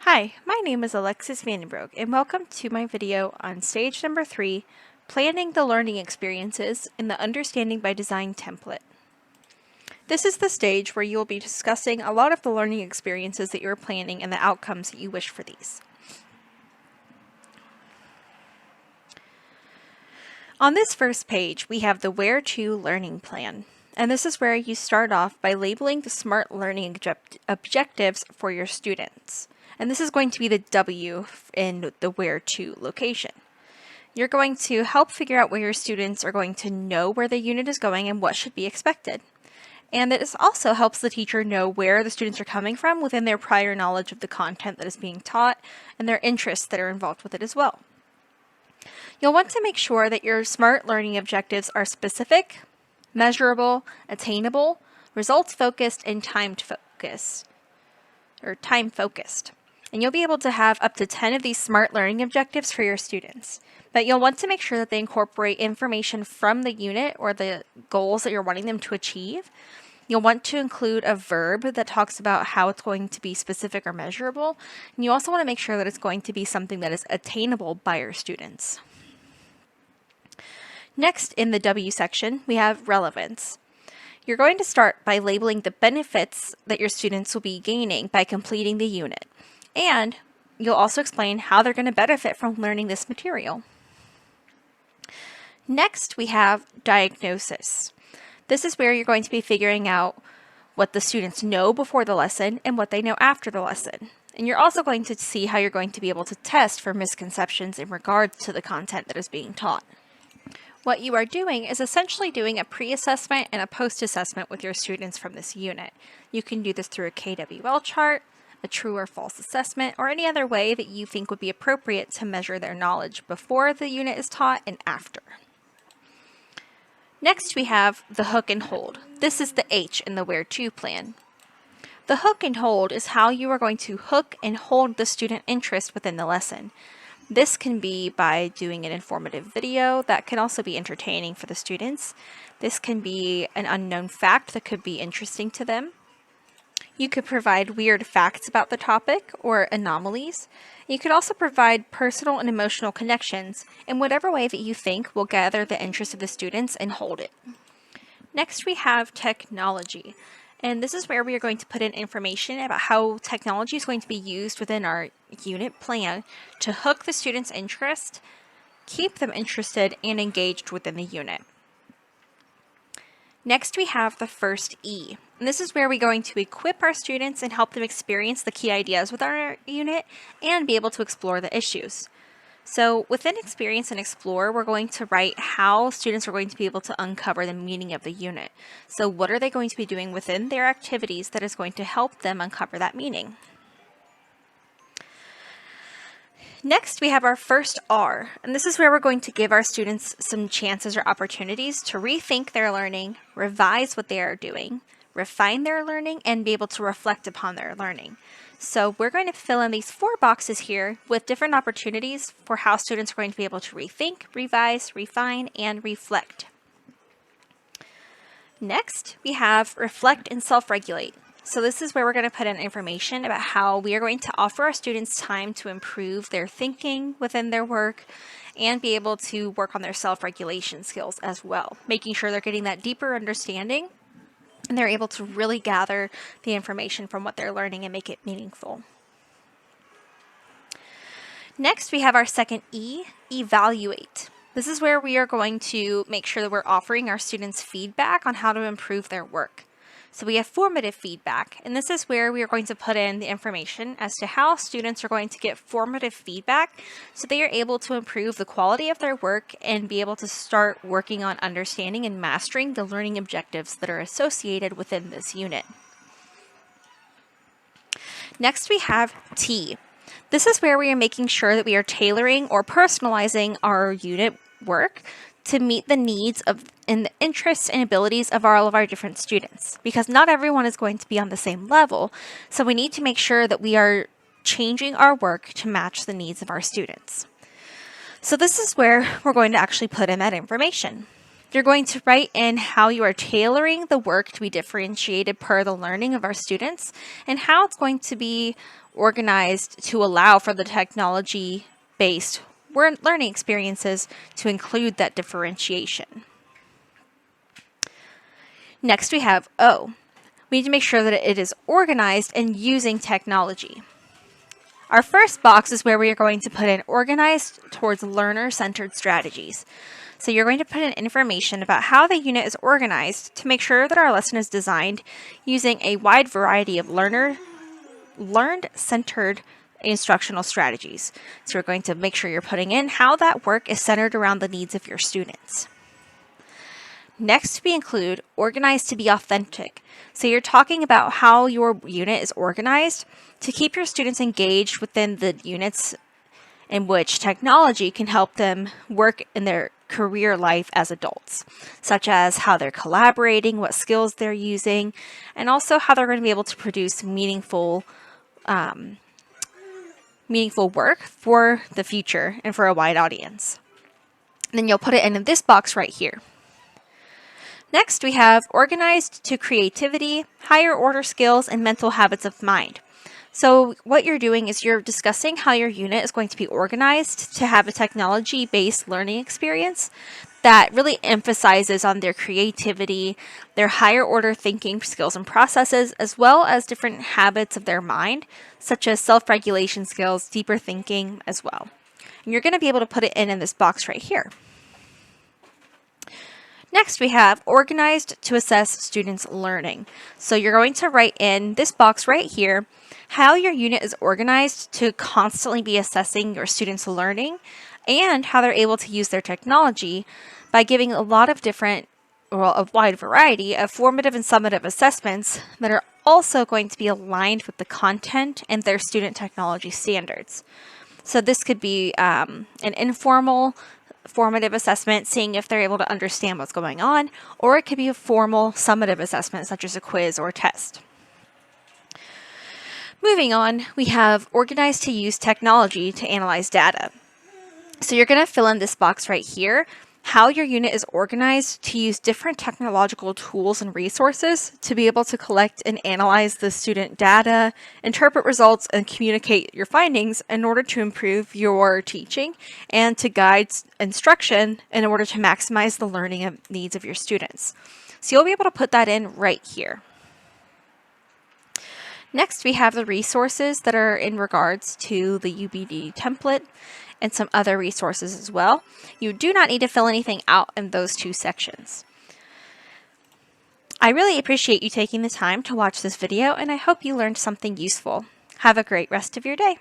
Hi, my name is Alexis Vandenbroek, and welcome to my video on stage number 3, Planning the Learning Experiences in the Understanding by Design template. This is the stage where you will be discussing a lot of the learning experiences that you're planning and the outcomes that you wish for these. On this first page, we have the Where To Learning Plan. And this is where you start off by labeling the SMART learning objectives for your students. And this is going to be the W in the Where To location. You're going to help figure out where your students are going to know where the unit is going and what should be expected. And this also helps the teacher know where the students are coming from within their prior knowledge of the content that is being taught and their interests that are involved with it as well. You'll want to make sure that your SMART learning objectives are specific, measurable, attainable, results-focused, and time-focused. And you'll be able to have up to 10 of these SMART learning objectives for your students. But you'll want to make sure that they incorporate information from the unit or the goals that you're wanting them to achieve. You'll want to include a verb that talks about how it's going to be specific or measurable. And you also want to make sure that it's going to be something that is attainable by your students. Next, in the W section, we have relevance. You're going to start by labeling the benefits that your students will be gaining by completing the unit. And you'll also explain how they're going to benefit from learning this material. Next, we have diagnosis. This is where you're going to be figuring out what the students know before the lesson and what they know after the lesson. And you're also going to see how you're going to be able to test for misconceptions in regards to the content that is being taught. What you are doing is essentially doing a pre-assessment and a post-assessment with your students from this unit. You can do this through a KWL chart, a true or false assessment, or any other way that you think would be appropriate to measure their knowledge before the unit is taught and after. Next, we have the hook and hold. This is the H in the Where To plan. The hook and hold is how you are going to hook and hold the student interest within the lesson. This can be by doing an informative video that can also be entertaining for the students. This can be an unknown fact that could be interesting to them. You could provide weird facts about the topic or anomalies. You could also provide personal and emotional connections in whatever way that you think will gather the interest of the students and hold it. Next, we have technology. And this is where we are going to put in information about how technology is going to be used within our unit plan to hook the students' interest, keep them interested and engaged within the unit. Next, we have the first E. And this is where we're going to equip our students and help them experience the key ideas with our unit and be able to explore the issues. So within Experience and Explore, we're going to write how students are going to be able to uncover the meaning of the unit. So what are they going to be doing within their activities that is going to help them uncover that meaning? Next, we have our first R, and this is where we're going to give our students some chances or opportunities to rethink their learning, revise what they are doing, refine their learning, and be able to reflect upon their learning. So we're going to fill in these 4 boxes here with different opportunities for how students are going to be able to rethink, revise, refine, and reflect. Next, we have reflect and self-regulate. So this is where we're going to put in information about how we are going to offer our students time to improve their thinking within their work and be able to work on their self-regulation skills as well, making sure they're getting that deeper understanding and they're able to really gather the information from what they're learning and make it meaningful. Next, we have our second E, evaluate. This is where we are going to make sure that we're offering our students feedback on how to improve their work. So we have formative feedback, and this is where we are going to put in the information as to how students are going to get formative feedback so they are able to improve the quality of their work and be able to start working on understanding and mastering the learning objectives that are associated within this unit. Next, we have T. This is where we are making sure that we are tailoring or personalizing our unit work to meet the needs of and the interests and abilities of all of our different students, because not everyone is going to be on the same level. So we need to make sure that we are changing our work to match the needs of our students. So this is where we're going to actually put in that information. You're going to write in how you are tailoring the work to be differentiated per the learning of our students and how it's going to be organized to allow for the technology-based learning experiences to include that differentiation. Next, we have O. We need to make sure that it is organized and using technology. Our first box is where we are going to put in organized towards learner-centered strategies. So you're going to put in information about how the unit is organized to make sure that our lesson is designed using a wide variety of learned-centered instructional strategies. So we're going to make sure you're putting in how that work is centered around the needs of your students. Next, we include organized to be authentic. So you're talking about how your unit is organized to keep your students engaged within the units in which technology can help them work in their career life as adults, such as how they're collaborating, what skills they're using, and also how they're going to be able to produce meaningful work for the future and for a wide audience. And then you'll put it in this box right here. Next, we have organized to creativity, higher order skills, and mental habits of mind. So what you're doing is you're discussing how your unit is going to be organized to have a technology-based learning experience that really emphasizes on their creativity, their higher order thinking skills and processes, as well as different habits of their mind, such as self-regulation skills, deeper thinking as well. And you're going to be able to put it in this box right here. Next, we have organized to assess students' learning. So you're going to write in this box right here how your unit is organized to constantly be assessing your students' learning and how they're able to use their technology by giving a lot of different, or a wide variety of formative and summative assessments that are also going to be aligned with the content and their student technology standards. So this could be an informal formative assessment, seeing if they're able to understand what's going on, or it could be a formal summative assessment, such as a quiz or a test. Moving on, we have organized to use technology to analyze data. So you're going to fill in this box right here, how your unit is organized to use different technological tools and resources to be able to collect and analyze the student data, interpret results, and communicate your findings in order to improve your teaching and to guide instruction in order to maximize the learning needs of your students. So you'll be able to put that in right here. Next, we have the resources that are in regards to the UbD template and some other resources as well. You do not need to fill anything out in those two sections. I really appreciate you taking the time to watch this video, and I hope you learned something useful. Have a great rest of your day.